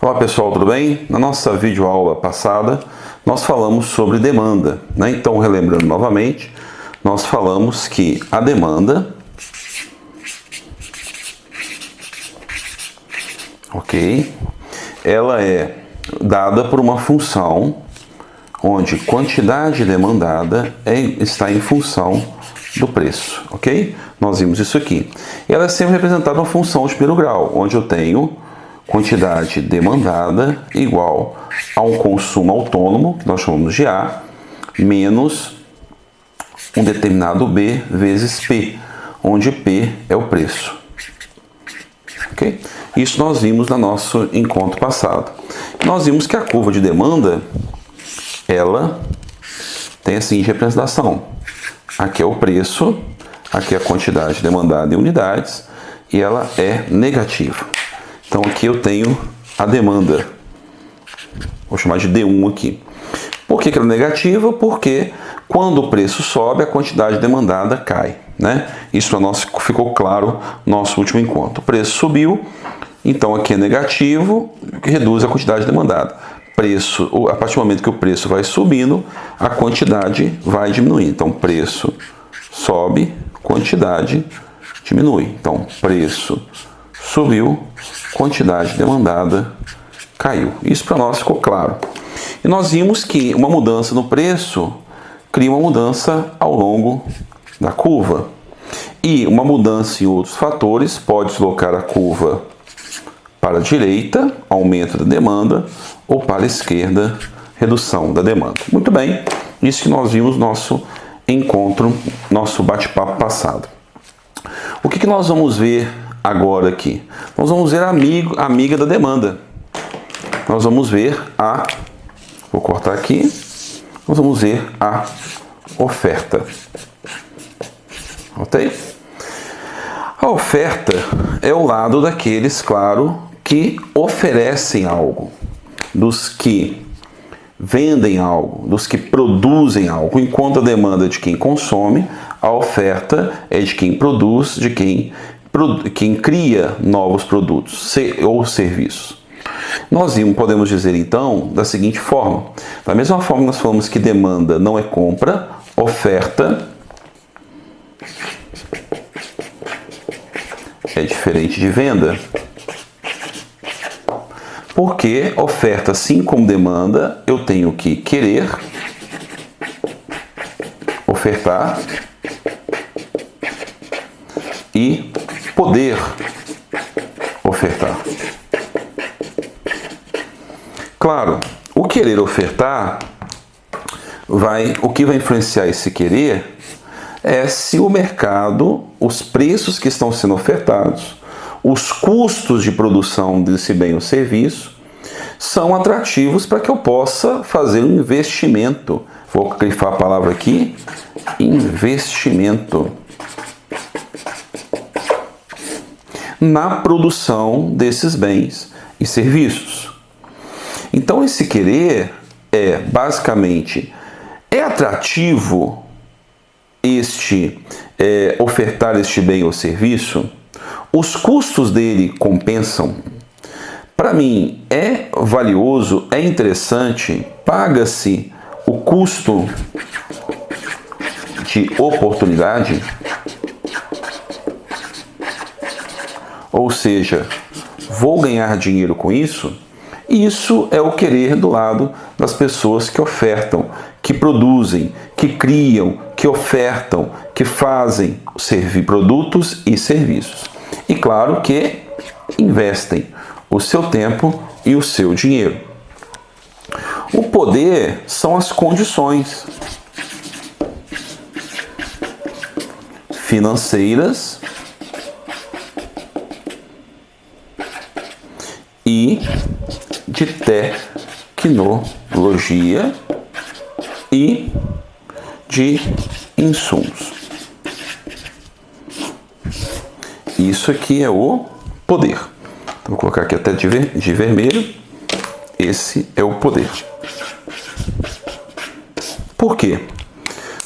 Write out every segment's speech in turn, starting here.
Olá pessoal, tudo bem? Na nossa videoaula passada, nós falamos sobre demanda, né? Então, relembrando novamente, nós falamos que a demanda, ok, ela é dada por uma função onde quantidade demandada está em função do preço, ok? Nós vimos isso aqui. Ela é sempre representada uma função de primeiro grau, onde eu tenho quantidade demandada igual a um consumo autônomo, que nós chamamos de A, menos um determinado B vezes P, onde P é o preço. Okay? Isso nós vimos no nosso encontro passado. Nós vimos que a curva de demanda, ela tem a seguinte representação. Aqui é o preço, aqui é a quantidade demandada em unidades, e ela é negativa. Então aqui eu tenho a demanda, vou chamar de D1 aqui. Por que ela é negativa? Porque quando o preço sobe, a quantidade demandada cai, né? Isso para nós ficou claro no nosso último encontro. O preço subiu, então aqui é negativo, que reduz a quantidade demandada. A partir do momento que o preço vai subindo, a quantidade vai diminuir. Então preço sobe, quantidade diminui. Então preço subiu, quantidade demandada caiu. Isso para nós ficou claro. E nós vimos que uma mudança no preço cria uma mudança ao longo da curva. E uma mudança em outros fatores pode deslocar a curva para a direita, aumento da demanda, ou para a esquerda, redução da demanda. Muito bem, isso que nós vimos no nosso encontro, nosso bate-papo passado. O que nós vamos ver agora aqui? Nós vamos ver a amiga da demanda. Nós vamos ver vou cortar aqui, nós vamos ver a oferta. Ok? A oferta é o lado daqueles, claro, que oferecem algo, dos que vendem algo, dos que produzem algo, enquanto a demanda é de quem consome, a oferta é de quem produz, de quem cria novos produtos ou serviços. Nós podemos dizer então da seguinte forma: da mesma forma que nós falamos que demanda não é compra, oferta é diferente de venda. Porque oferta, assim como demanda, eu tenho que querer ofertar e poder ofertar. Claro, o querer ofertar, o que vai influenciar esse querer é se o mercado, os preços que estão sendo ofertados, os custos de produção desse bem ou serviço são atrativos para que eu possa fazer um investimento. Vou grifar a palavra aqui, investimento, na produção desses bens e serviços. Então esse querer basicamente atrativo ofertar este bem ou serviço? Os custos dele compensam? Para mim, é valioso, é interessante, paga-se o custo de oportunidade? Ou seja, vou ganhar dinheiro com isso? Isso é o querer do lado das pessoas que ofertam, que produzem, que criam, que ofertam, que fazem produtos e serviços. E claro que investem o seu tempo e o seu dinheiro. O poder são as condições financeiras e de tecnologia e de insumos. Isso aqui é o poder. Então, vou colocar aqui até de vermelho. Esse é o poder. Por quê?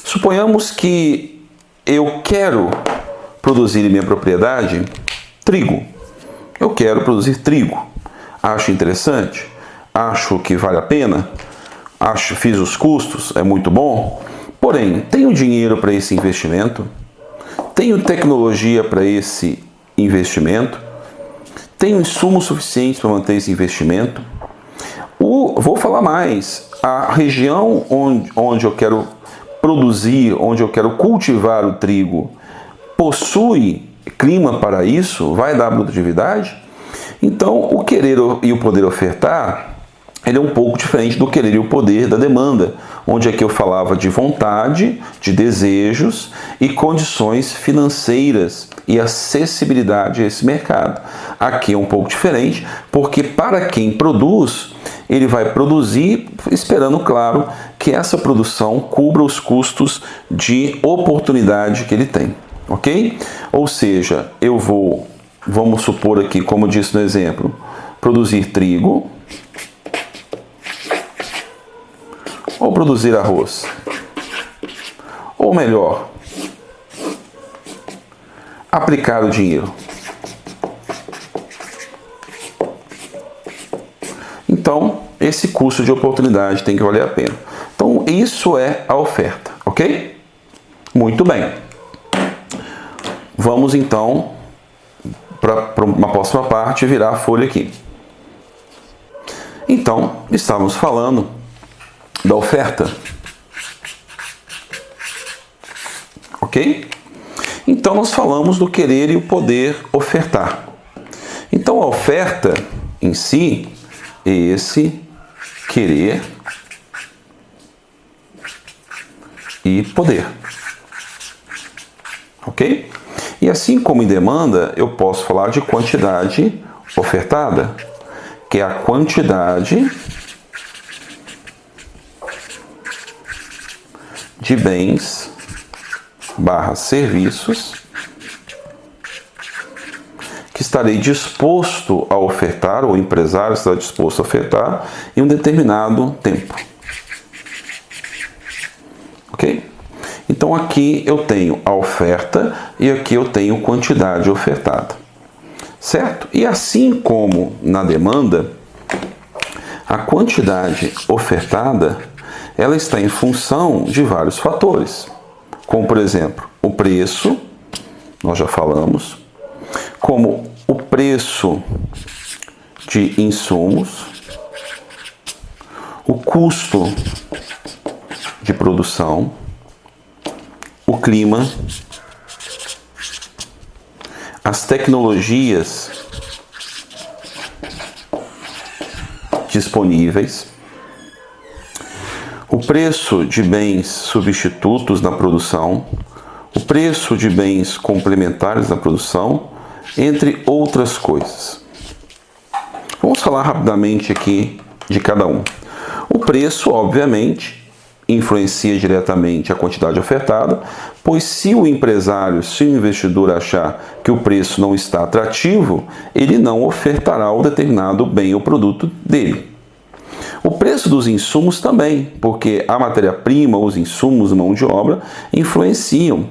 Suponhamos que eu quero produzir em minha propriedade trigo. Eu quero produzir trigo. Acho interessante? Acho que vale a pena? Fiz os custos, é muito bom? Porém, tenho dinheiro para esse investimento? Tenho tecnologia para esse investimento? Tenho insumos suficientes para manter esse investimento? Vou falar mais, a região onde eu quero produzir, onde eu quero cultivar o trigo, possui clima para isso? Vai dar produtividade? Então, o querer e o poder ofertar, ele é um pouco diferente do querer e o poder da demanda, onde aqui eu falava de vontade, de desejos e condições financeiras e acessibilidade a esse mercado. Aqui é um pouco diferente, porque para quem produz, ele vai produzir esperando, claro, que essa produção cubra os custos de oportunidade que ele tem, ok? Ou seja, vamos supor aqui, como eu disse no exemplo, produzir trigo ou produzir arroz. Ou melhor, aplicar o dinheiro. Então, esse custo de oportunidade tem que valer a pena. Então, isso é a oferta, ok? Muito bem. Vamos então para uma próxima parte, virar a folha aqui. Então, estávamos falando da oferta. Ok? Então, nós falamos do querer e o poder ofertar. Então, a oferta em si é esse querer e poder. Ok? E assim como em demanda, eu posso falar de quantidade ofertada, que é a quantidade de bens / serviços que estarei disposto a ofertar, ou o empresário estará disposto a ofertar em um determinado tempo. Ok? Então aqui eu tenho a oferta e aqui eu tenho quantidade ofertada. Certo? E assim como na demanda, a quantidade ofertada, ela está em função de vários fatores. Como, por exemplo, o preço, nós já falamos, como o preço de insumos, o custo de produção, o clima, as tecnologias disponíveis, o preço de bens substitutos na produção, o preço de bens complementares na produção, entre outras coisas. Vamos falar rapidamente aqui de cada um. O preço, obviamente, influencia diretamente a quantidade ofertada, pois se o empresário, se o investidor achar que o preço não está atrativo, ele não ofertará o determinado bem ou produto dele. O preço dos insumos também, porque a matéria-prima, os insumos, mão de obra, influenciam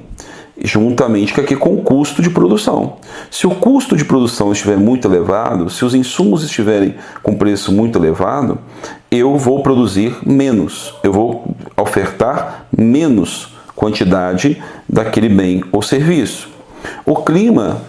juntamente com o custo de produção. Se o custo de produção estiver muito elevado, se os insumos estiverem com preço muito elevado, eu vou produzir menos, eu vou ofertar menos quantidade daquele bem ou serviço. O clima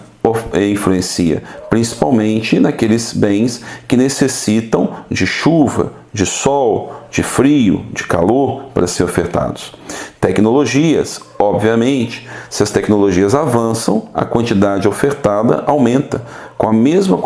influencia, principalmente naqueles bens que necessitam de chuva, de sol, de frio, de calor para serem ofertados. Tecnologias, obviamente, se as tecnologias avançam, a quantidade ofertada aumenta. Com a mesma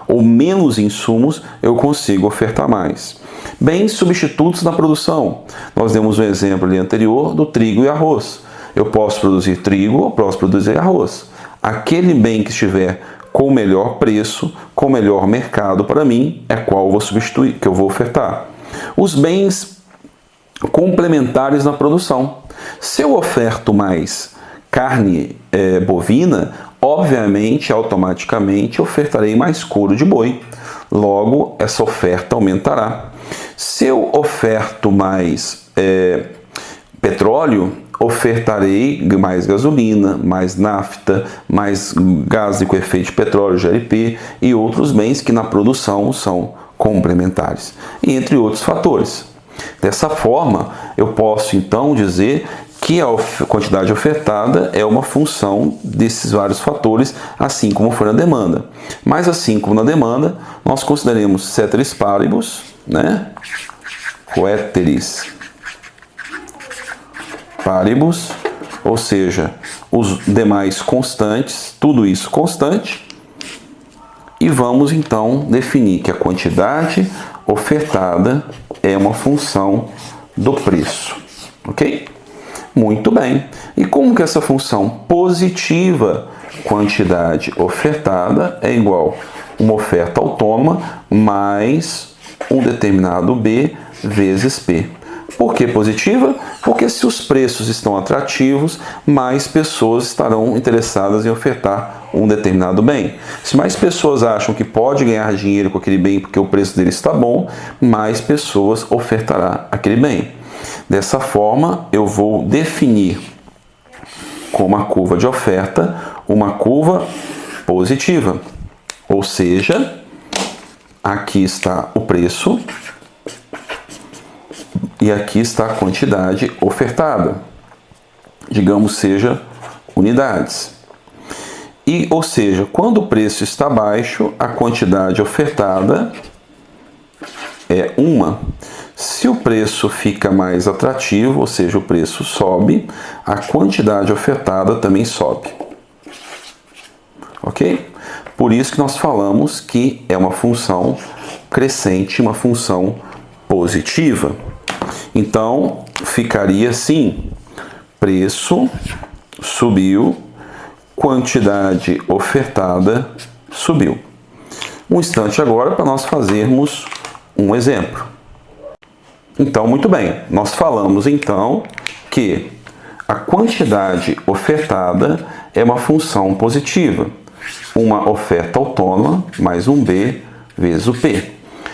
ou menos insumos, eu consigo ofertar mais. Bens substitutos na produção. Nós demos um exemplo ali anterior do trigo e arroz. Eu posso produzir trigo ou posso produzir arroz. Aquele bem que estiver com o melhor preço, com o melhor mercado para mim, é qual eu vou substituir, que eu vou ofertar. Os bens complementares na produção. Se eu oferto mais carne bovina, obviamente, automaticamente, ofertarei mais couro de boi. Logo, essa oferta aumentará. Se eu oferto mais petróleo, ofertarei mais gasolina, mais nafta, mais gás com efeito de petróleo, GLP, e outros bens que na produção são complementares, entre outros fatores. Dessa forma, eu posso então dizer que a quantidade ofertada é uma função desses vários fatores, assim como foi na demanda. Mas assim como na demanda, nós consideramos ceteris paribus, né? Ceteris paribus, ou seja, os demais constantes, tudo isso constante, e vamos então definir que a quantidade ofertada é uma função do preço, ok? Muito bem. E como que essa função positiva, quantidade ofertada, é igual a uma oferta autônoma mais um determinado B vezes P. Por que positiva? Porque se os preços estão atrativos, mais pessoas estarão interessadas em ofertar um determinado bem. Se mais pessoas acham que pode ganhar dinheiro com aquele bem porque o preço dele está bom, mais pessoas ofertará aquele bem. Dessa forma, eu vou definir como a curva de oferta uma curva positiva. Ou seja, aqui está o preço e aqui está a quantidade ofertada. Digamos, seja unidades. E, ou seja, quando o preço está baixo, a quantidade ofertada é 1. Se o preço fica mais atrativo, ou seja, o preço sobe, a quantidade ofertada também sobe. Ok? Por isso que nós falamos que é uma função crescente, uma função positiva. Então, ficaria assim: preço subiu, quantidade ofertada subiu. Um instante agora para nós fazermos um exemplo. Então, muito bem, nós falamos então que a quantidade ofertada é uma função positiva, uma oferta autônoma mais um B vezes o P.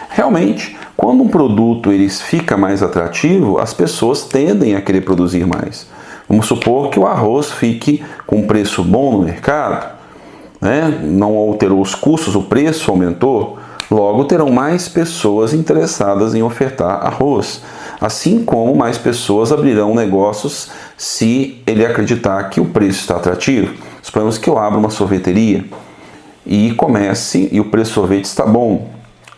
Realmente, quando um produto ele fica mais atrativo, as pessoas tendem a querer produzir mais. Vamos supor que o arroz fique com um preço bom no mercado, né? Não alterou os custos, o preço aumentou, logo terão mais pessoas interessadas em ofertar arroz. Assim como mais pessoas abrirão negócios se ele acreditar que o preço está atrativo. Suponhamos que eu abra uma sorveteria e comece e o preço do sorvete está bom.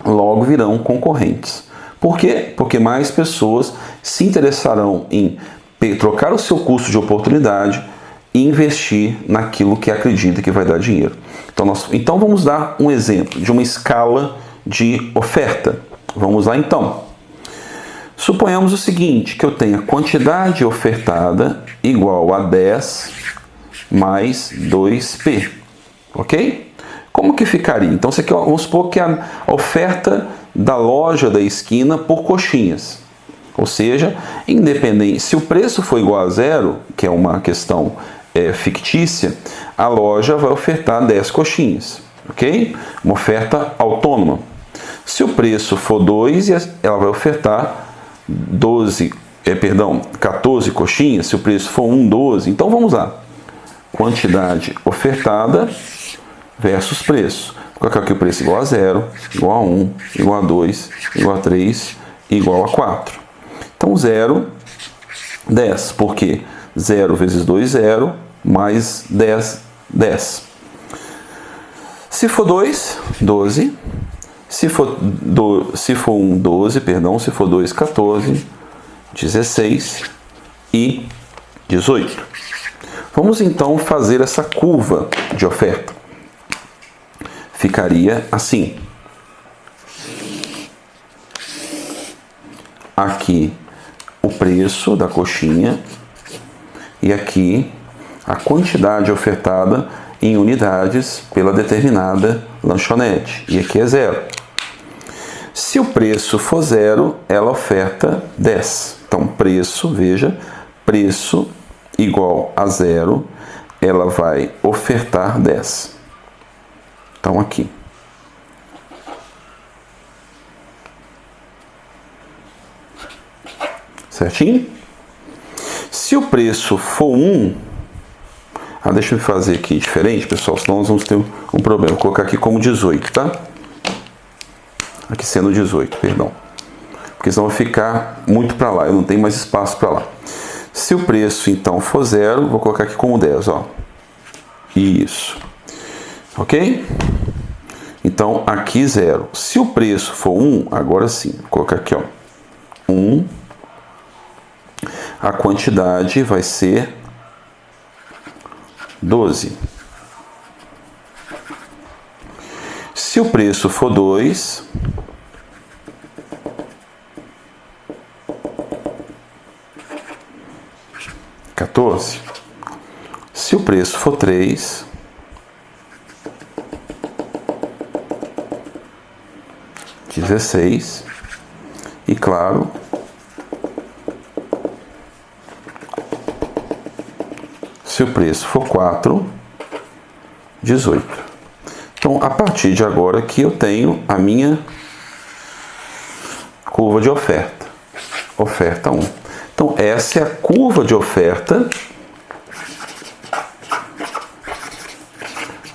Logo virão concorrentes. Por quê? Porque mais pessoas se interessarão em trocar o seu custo de oportunidade e investir naquilo que acredita que vai dar dinheiro. Então vamos dar um exemplo de uma escala de oferta. Vamos lá então. Suponhamos o seguinte, que eu tenha quantidade ofertada igual a 10 mais 2P. Ok? Como que ficaria? Então, isso aqui, vamos supor que a oferta da loja da esquina por coxinhas. Ou seja, independente, se o preço for igual a zero, que é uma questão fictícia, a loja vai ofertar 10 coxinhas. Ok? Uma oferta autônoma. Se o preço for 2, ela vai ofertar 14 coxinhas. Se o preço for 1, 12. Então, vamos lá. Quantidade ofertada versus preço. Vou colocar aqui o preço igual a 0, igual a 1, igual a 2, igual a 3, igual a 4. Então, 0, 10. Por quê? 0 vezes 2, 0, mais 10, 10. Se for 2, 12. Se for 1, 12, perdão. Se for 2, 14, 16 e 18. Vamos então fazer essa curva de oferta. Ficaria assim. Aqui o preço da coxinha e aqui a quantidade ofertada em unidades pela determinada lanchonete. E aqui é 0. Se o preço for 0, ela oferta 10. Então, preço, veja, preço igual a 0, ela vai ofertar 10. Então, aqui. Certinho? Se o preço for 1, deixa eu fazer aqui diferente, pessoal, senão nós vamos ter um problema. Vou colocar aqui como 18, tá? Aqui sendo 18, perdão. Porque senão vai ficar muito para lá, eu não tenho mais espaço para lá. Se o preço, então, for 0, vou colocar aqui como 10, ó. Isso. Ok? Então, aqui 0. Se o preço for 1, agora sim, vou colocar aqui, ó. 1. A quantidade vai ser 12. Se o preço for 2, (14). Se o preço for 3, (16). E claro, se o preço for 4, 18. Então, a partir de agora aqui eu tenho a minha curva de oferta. Oferta 1. Então, essa é a curva de oferta.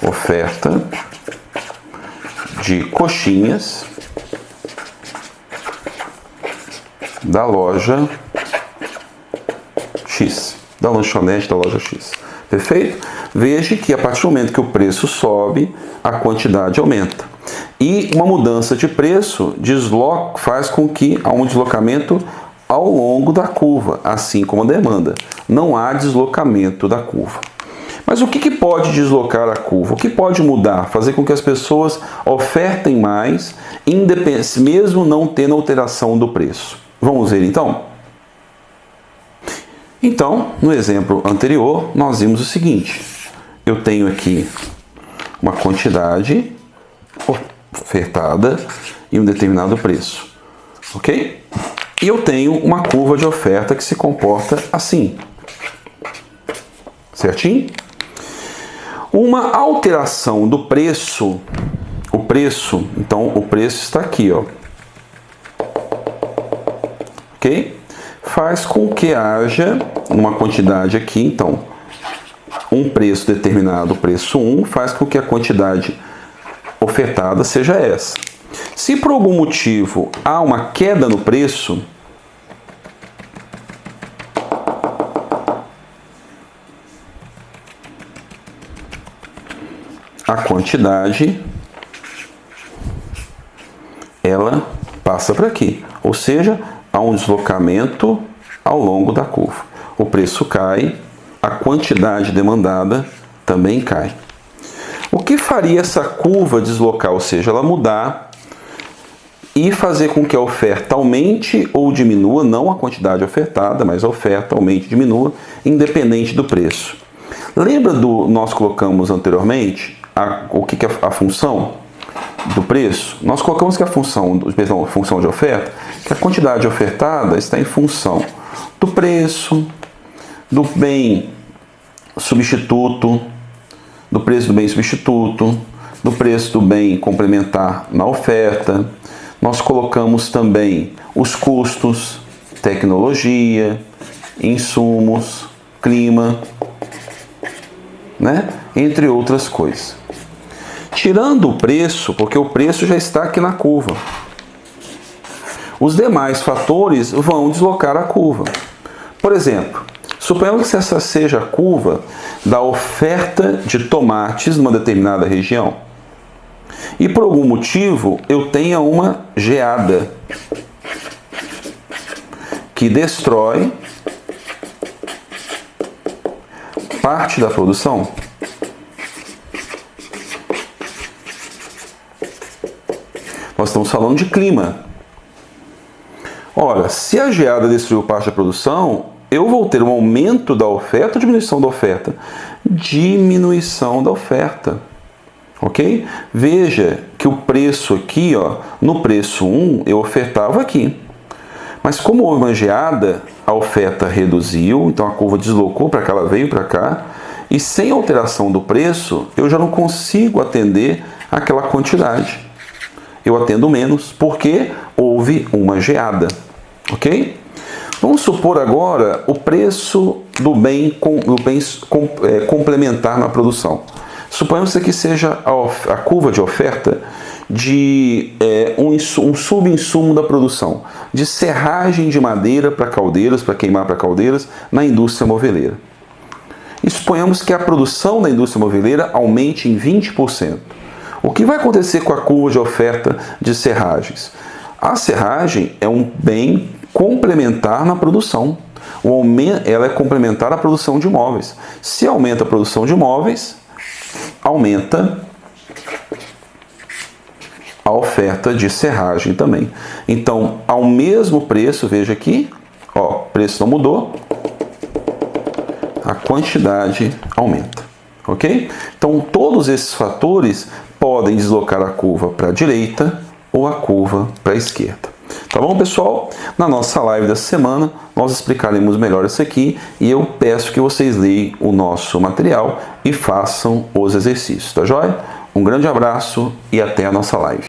Oferta de coxinhas da loja X, da lanchonete da loja X. Perfeito? Veja que a partir do momento que o preço sobe, a quantidade aumenta. E uma mudança de preço faz com que há um deslocamento ao longo da curva, assim como a demanda. Não há deslocamento da curva. Mas o que pode deslocar a curva? O que pode mudar? Fazer com que as pessoas ofertem mais, mesmo não tendo alteração do preço. Vamos ver então? Então, no exemplo anterior, nós vimos o seguinte. Eu tenho aqui uma quantidade ofertada e um determinado preço. Ok? E eu tenho uma curva de oferta que se comporta assim. Certinho? Uma alteração do preço, então o preço está aqui, ó. Ok? Faz com que haja uma quantidade aqui, então, um preço determinado, preço 1, faz com que a quantidade ofertada seja essa. Se por algum motivo há uma queda no preço, a quantidade, ela passa por aqui. Ou seja, há um deslocamento ao longo da curva. O preço cai, a quantidade demandada também cai. O que faria essa curva deslocar, ou seja, ela mudar e fazer com que a oferta aumente ou diminua, não a quantidade ofertada, mas a oferta aumente e diminua, independente do preço. Lembra nós colocamos anteriormente o que é a função do preço? Nós colocamos que a função de oferta, que a quantidade ofertada está em função do preço, do bem substituto, do preço do bem substituto, do preço do bem complementar na oferta. Nós colocamos também os custos, tecnologia, insumos, clima, né? Entre outras coisas. Tirando o preço, porque o preço já está aqui na curva. Os demais fatores vão deslocar a curva. Por exemplo, suponhamos que essa seja a curva da oferta de tomates numa determinada região. E por algum motivo eu tenha uma geada que destrói parte da produção. Nós estamos falando de clima. Ora, se a geada destruiu parte da produção, eu vou ter um aumento da oferta ou diminuição da oferta? Diminuição da oferta. Ok? Veja que o preço aqui, ó, no preço 1, eu ofertava aqui. Mas como houve uma geada, a oferta reduziu, então a curva deslocou para cá, ela veio para cá, e sem alteração do preço, eu já não consigo atender aquela quantidade. Eu atendo menos, porque houve uma geada. Ok? Vamos supor agora o preço do bem complementar na produção. Suponhamos que aqui seja a curva de oferta de um subinsumo da produção, de serragem de madeira para caldeiras, para queimar para caldeiras, na indústria moveleira. E suponhamos que a produção da indústria moveleira aumente em 20%. O que vai acontecer com a curva de oferta de serragens? A serragem é um bem complementar na produção. Ela é complementar à produção de móveis. Se aumenta a produção de móveis, aumenta a oferta de serragem também. Então, ao mesmo preço, veja aqui, ó, o preço não mudou, a quantidade aumenta, ok? Então, todos esses fatores podem deslocar a curva para a direita ou a curva para a esquerda. Tá bom, pessoal? Na nossa live dessa semana, nós explicaremos melhor isso aqui e eu peço que vocês leiam o nosso material e façam os exercícios, tá joia? Um grande abraço e até a nossa live.